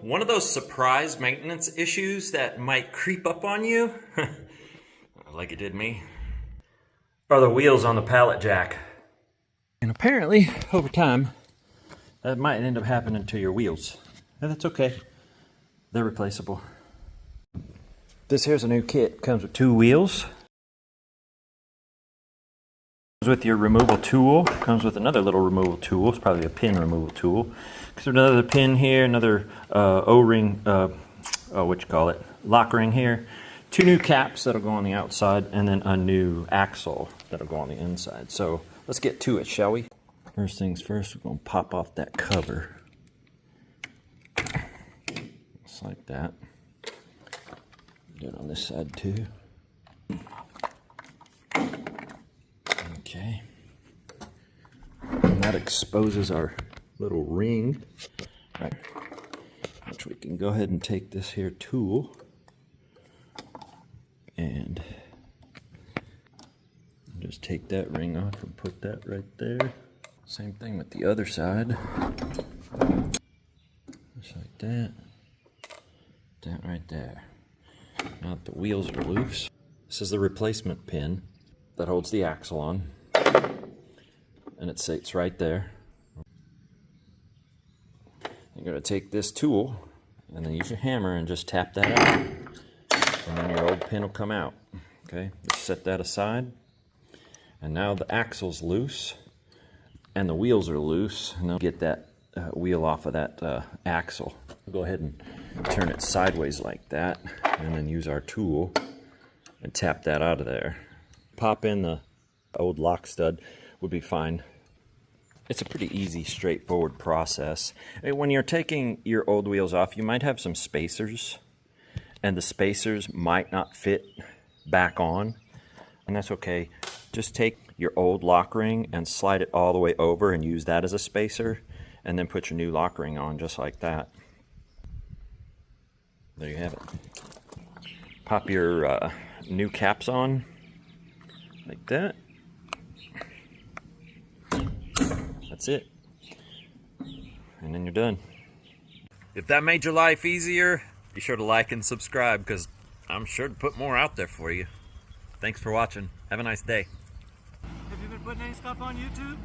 one of those surprise maintenance issues that might creep up on you, like it did me, are the wheels on the pallet jack. And apparently, over time, that might end up happening to your wheels. And that's okay. They're replaceable. This here's a new kit. Comes with 2 wheels. Comes with your removal tool. Comes with another little removal tool. It's probably a pin removal tool. Comes with another pin here, another O-ring, lock ring here. 2 new caps that'll go on the outside, and then a new axle that'll go on the inside. So let's get to it, shall we? First things first, we're gonna pop off that cover. Just like that. Do it on this side too. Okay. And that exposes our little ring. Right. Which we can go ahead and take this here tool and just take that ring off and put that right there. Same thing with the other side. Just like that. That right there. Now that the wheels are loose, this is the replacement pin that holds the axle on. And it sits right there. You're going to take this tool and then use your hammer and just tap that out. And then your old pin will come out. Okay, just set that aside. And now the axle's loose and the wheels are loose. And I'll get that wheel off of that axle. We'll go ahead and turn it sideways like that and then use our tool and tap that out of there. Pop in the old lock stud would be fine. It's a pretty easy, straightforward process. When you're taking your old wheels off, you might have some spacers, and the spacers might not fit back on, and that's okay. Just take your old lock ring and slide it all the way over and use that as a spacer, and then put your new lock ring on just like that. There you have it. Pop your new caps on like that. That's it. And then you're done. If that made your life easier, be sure to like and subscribe, because I'm sure to put more out there for you. Thanks for watching. Have a nice day. Have you been putting any stuff on YouTube?